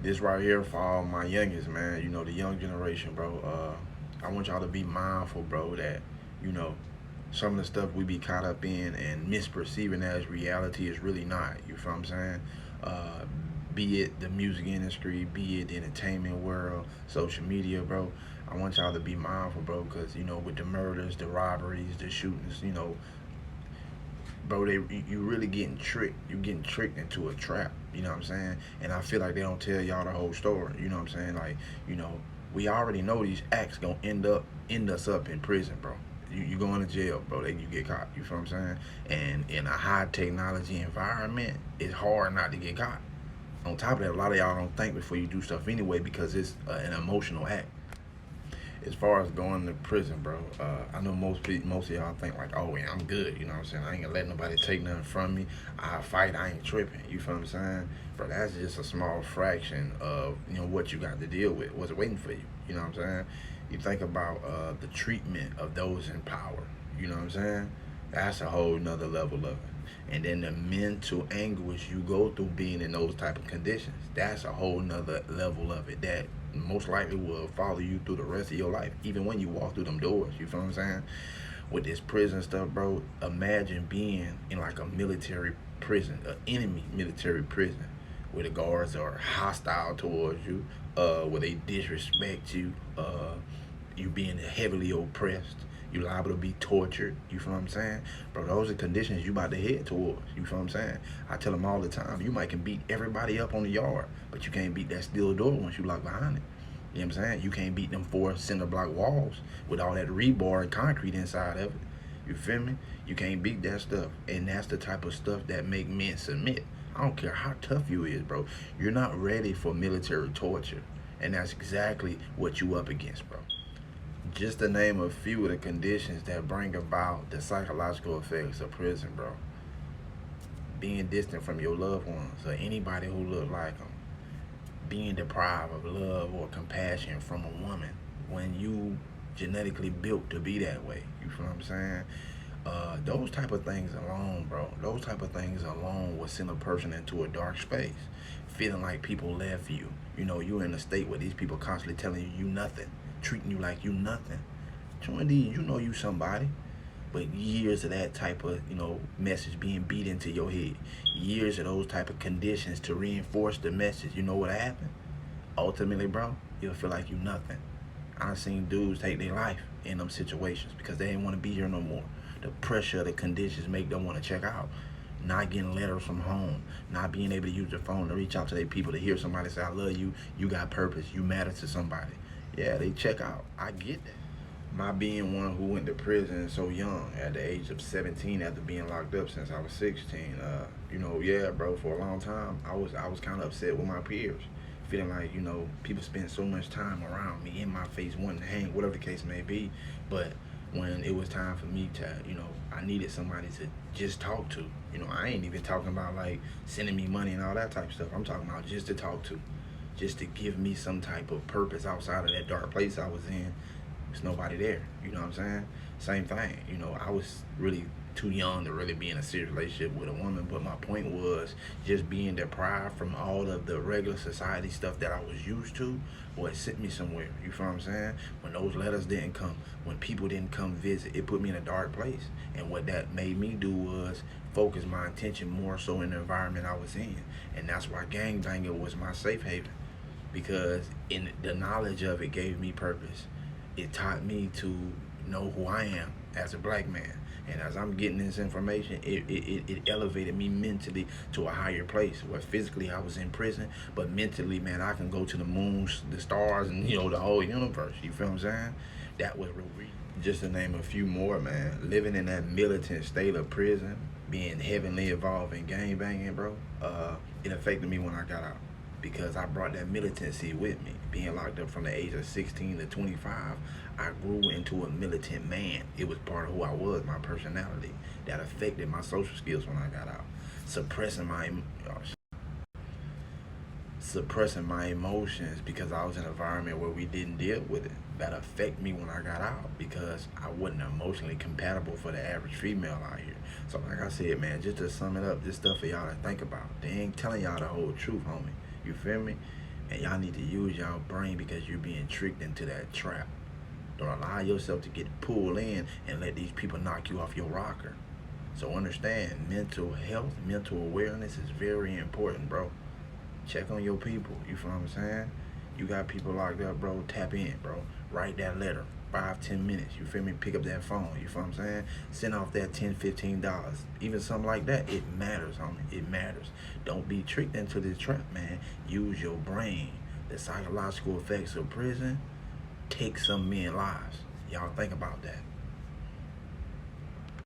This right here for all my youngest, man. You know, the young generation, bro. I want y'all to be mindful, bro, that, you know, some of the stuff we be caught up in and misperceiving as reality is really not. You feel what I'm saying? Uh, be it the music industry, be it the entertainment world, social media, bro. I want y'all to be mindful, bro, because, you know, with the murders, the robberies, the shootings, you know, bro, you really getting tricked. You getting tricked into a trap. You know what I'm saying? And I feel like they don't tell y'all the whole story. You know what I'm saying? Like, you know, we already know these acts gonna end us up in prison, bro. You going to jail, bro. Then you get caught. You feel what I'm saying? And in a high technology environment, it's hard not to get caught. On top of that, a lot of y'all don't think before you do stuff anyway because it's an emotional act. As far as going to prison, bro, I know most of y'all think like, oh, yeah, I'm good. You know what I'm saying? I ain't gonna let nobody take nothing from me. I fight. I ain't tripping. You feel what I'm saying? Bro, that's just a small fraction of what you got to deal with. What's waiting for you? You know what I'm saying? You think about the treatment of those in power. You know what I'm saying? That's a whole nother level of it. And then the mental anguish you go through being in those type of conditions. That's a whole nother level of it that most likely will follow you through the rest of your life, even when you walk through them doors. You feel what I'm saying? With this prison stuff, bro, imagine being in like a military prison, an enemy military prison, where the guards are hostile towards you, where they disrespect you, you being heavily oppressed, you liable to be tortured. You feel what I'm saying? Bro, those are conditions you about to head towards. You feel what I'm saying? I tell them all the time, you might can beat everybody up on the yard, but you can't beat that steel door once you lock behind it. You know what I'm saying? You can't beat them 4 cinder block walls with all that rebar and concrete inside of it. You feel me? You can't beat that stuff. And that's the type of stuff that make men submit. I don't care how tough you is, bro. You're not ready for military torture. And that's exactly what you up against, bro. Just to name a few of the conditions that bring about the psychological effects of prison, bro. Being distant from your loved ones or anybody who look like them. Being deprived of love or compassion from a woman when you genetically built to be that way. You feel what I'm saying? Those type of things alone, bro. Those type of things alone will send a person into a dark space, feeling like people left you. You know, you're in a state where these people constantly telling you nothing, treating you like you nothing. Indeed, you know you somebody. But years of that type of, message being beat into your head, years of those type of conditions to reinforce the message, you know what happened? Ultimately, bro, you'll feel like you nothing. I've seen dudes take their life in them situations because they didn't want to be here no more. The pressure of the conditions make them want to check out. Not getting letters from home, not being able to use their phone to reach out to their people to hear somebody say, I love you, you got purpose, you matter to somebody. Yeah, they check out. I get that. My being one who went to prison so young at the age of 17 after being locked up since I was 16, yeah, bro, for a long time I was kind of upset with my peers, feeling like people spend so much time around me, in my face, wanting to hang, whatever the case may be. But when it was time for me to, I needed somebody to just talk to. I ain't even talking about like sending me money and all that type of stuff. I'm talking about just to talk to, just to give me some type of purpose outside of that dark place I was in. There's nobody there. You know what I'm saying? Same thing. I was really too young to really be in a serious relationship with a woman. But my point was just being deprived from all of the regular society stuff that I was used to. Boy, it sent me somewhere. You feel what I'm saying? When those letters didn't come, when people didn't come visit, it put me in a dark place. And what that made me do was focus my attention more so in the environment I was in. And that's why gangbanging was my safe haven. Because in the knowledge of it gave me purpose. It taught me to know who I am as a black man. And as I'm getting this information, it elevated me mentally to a higher place where physically I was in prison, but mentally, man, I can go to the moon, the stars, and the whole universe. You feel what I'm saying? That was real. Just to name a few more, man. Living in that militant state of prison, being heavily involved in gang banging, bro, it affected me when I got out because I brought that militancy with me. Being locked up from the age of 16 to 25, I grew into a militant man. It was part of who I was, my personality. That affected my social skills when I got out. Suppressing my suppressing my emotions because I was in an environment where we didn't deal with it. That affected me when I got out because I wasn't emotionally compatible for the average female out here. So like I said, man, just to sum it up, this stuff for y'all to think about. They ain't telling y'all the whole truth, homie. You feel me? And y'all need to use y'all brain because you're being tricked into that trap. Don't allow yourself to get pulled in and let these people knock you off your rocker. So understand, mental health, mental awareness is very important, bro. Check on your people. You feel what I'm saying? You got people locked up, bro. Tap in, bro. Write that letter. 5-10 minutes. You feel me? Pick up that phone. You feel what I'm saying? Send off that $10-15. Even something like that. It matters, homie. It matters. Don't be tricked into this trap, man. Use your brain. The psychological effects of prison take some men's lives. Y'all think about that.